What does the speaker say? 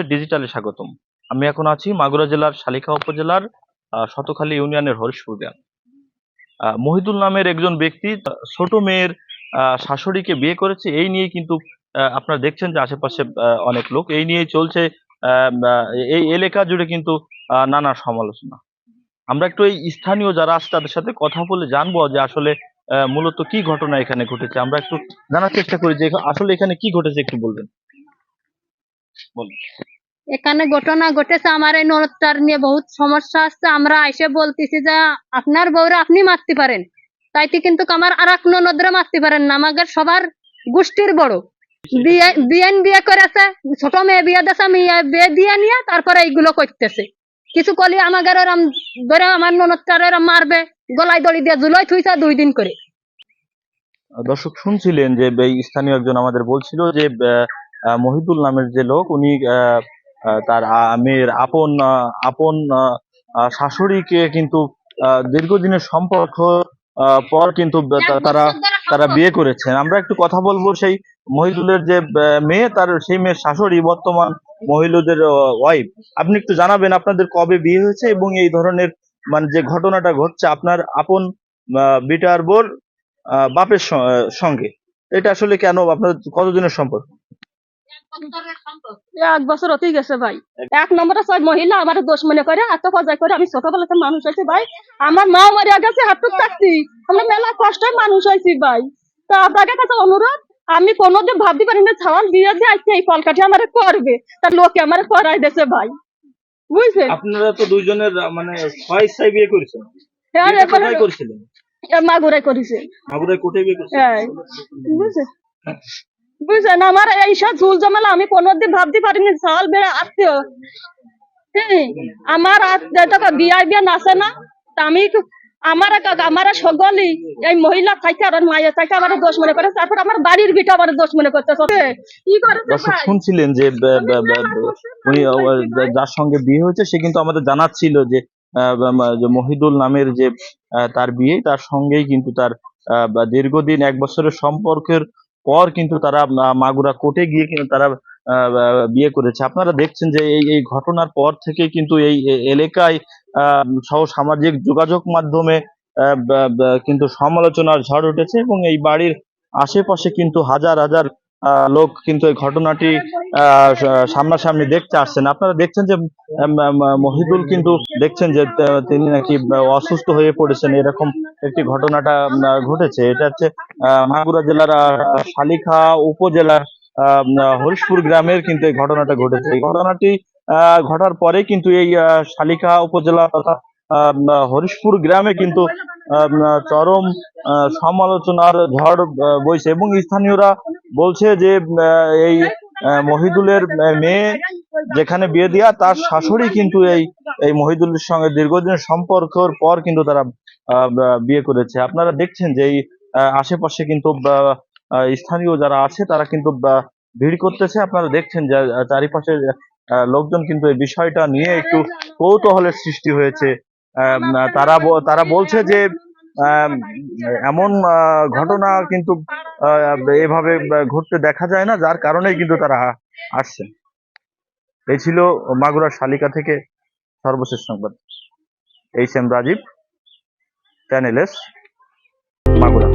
ডিজিটালে স্বাগতম। আমি এখন আছি মাগুরা জেলার শালিখা উপজেলার শতখালী ইউনিয়নের হরিশপুর গ্রাম। মহিদুল নামের একজন ব্যক্তি ছোট মেয়ের শাশুড়িকে বিয়ে করেছে, এই নিয়ে কিন্তু আপনারা দেখছেন যে আশেপাশে অনেক লোক এই নিয়েই চলছে। এই এলাকা জুড়ে কিন্তু নানা সমালোচনা। আমরা একটু এই স্থানীয় যারা আছে তাদের সাথে কথা বলে জানবো যে আসলে মূলত কি ঘটনা এখানে ঘটেছে। আমরা একটু জানার চেষ্টা করি যে আসলে এখানে কি ঘটেছে, একটু বলবেন। বলুন। এখানে ঘটনা ঘটেছে, আমার এই ননদটার নিয়ে বহুত সমস্যা আসছে। আমরা এসে বলতেছি যে আপনার বউরা আপনি মারতে পারেন, তাইতে কিন্তু আমার আর এক ননদরা মারতে পারেন না। আমাদের সবার গোষ্ঠীর বড় বিয়ে করেছে, ছোট মেয়ে বিয়ে দিয়েছে, মেয়ে বিয়ে দিয়ে নিয়ে তারপরে এইগুলো করতেছে। কিছু কলি আমাদের এরম ধরে আমার ননদটার এরম মারবে, গলায় দড়ি দিয়ে জুলাই থুইছে 2 দিন করে। দর্শক শুনছিলেন যে এই স্থানীয় একজন আমাদের বলছিল যে মহিদুল নামের যে লোক, উনি তার মেয়ের আপন আপন শাশুড়িকে কিন্তু দীর্ঘদিনের সম্পর্ক পর কিন্তু তারা তারা বিয়ে করেছেন। আমরা একটু কথা বলবো সেই মহিদুলের যে মেয়ে, তার সেই মেয়ের শাশুড়ি বর্তমান মহিদুলের ওয়াইফ। আপনি একটু জানাবেন আপনাদের কবে বিয়ে হয়েছে এবং এই ধরনের মানে যে ঘটনাটা ঘটছে আপনার আপন বিটার বোর বাপের সঙ্গে, এটা আসলে কেন, আপনার কতদিনের সম্পর্ক? 1 বছর হতেই গেছে ভাই। 1 নম্বরে 6 মহিলা আমার দোষ মনে করে এত পর্যায় করে। আমি ছোটবেলাতে মানুষ হয়েছি ভাই, আমার মা মারা গেছে হাঁটুর থাকতি, আমরা মেলা কষ্টে মানুষ হয়েছি ভাই। তো আপনাদের কাছে অনুরোধ, আমি কোনোদিন ভাবতে পারি না ছাওয়াল বিয়ে দিয়ে আজকে এই কলকাঠি আমার করবে, তার লোকে আমার করাই দিয়েছে ভাই, বুঝছেন। আপনারা তো দুইজনের মানে স্বইচ্ছায় বিয়ে করেছেন। হ্যাঁ, বিয়েটা কোথায় করেছিলেন? মাগুরাই করেছে। মাগুরায় কোর্টে বিয়ে করেছেন? হ্যাঁ, বুঝছেন আমার এইসব ঝুল ঝামেলা আমি কোনোদিন ভাবতে পারিনি। ছাওয়াল বেড়ে আত্মীয়, হ্যাঁ, আমার বিয়ে বিয়ে নাচে না। তা আমি আমার সকলই এই মহিলা থাকে আর মায়ের থাকে আমার দোষ মনে করে, তারপর আমার বাড়ির বিটা আমার দোষ মনে করতে কি করে। দর্শক শুনছিলেন যে উনি যার সঙ্গে বিয়ে হয়েছে সে কিন্তু আমাদের জানাচ্ছিল যে যে মহিদুল নামের যে তার বিয়ে, তার সঙ্গেই কিন্তু তার দীর্ঘদিন 1 বছরের সম্পর্কের পর কিন্তু তারা মাগুরা কোর্টে গিয়ে কিন্তু তারা বিয়ে করেছে। আপনারা দেখছেন যে এই ঘটনার পর থেকে কিন্তু এই এলাকায় সহ সামাজিক যোগাযোগ মাধ্যমে কিন্তু সমালোচনার ঝড় উঠেছে এবং এই বাড়ির আশেপাশে কিন্তু হাজার হাজার লোক কিন্তু এই ঘটনাটি সামনাসামনি দেখতে আসছেন। আপনারা দেখছেন যে মহিদুল কিন্তু দেখছেন যে তিনি নাকি অসুস্থ হয়ে পড়েছেন, এরকম একটি ঘটনাটা ঘটেছে। এটা হচ্ছে মাগুরা জেলার শালিখা উপজেলার হরিশপুর গ্রামের কিন্তু এই ঘটনাটা ঘটেছে। এই ঘটনাটি ঘটার পরে কিন্তু এই শালিখা উপজেলা তথা হরিশপুর গ্রামে কিন্তু চরম সমালোচনার ঝড় বইছে এবং স্থানীয়রা বলছে যে এই মহিদুলের মেয়ে যেখানে বিয়ে দেয়া, তার শাশুড়ি কিন্তু এই মহিদুলের সঙ্গে দীর্ঘদিনের সম্পর্কের পর কিন্তু তারা বিয়ে করেছে। আপনারা দেখছেন যে এই আশেপাশে কিন্তু স্থানীয় যারা আছে তারা কিন্তু ভিড় করতেছে। আপনারা দেখছেন যে চারিপাশে লোকজন কিন্তু এই বিষয়টা নিয়ে একটু কৌতূহলের সৃষ্টি হয়েছে। তারা বলছে যে এমন ঘটনা কিন্তু এভাবে ঘটতে দেখা যায় না, যার কারণেই কিন্তু তারা আসছে। এই ছিল মাগুরা শালিকা থেকে সর্বশেষ সংবাদ। H M Rajib, channel S, Magura.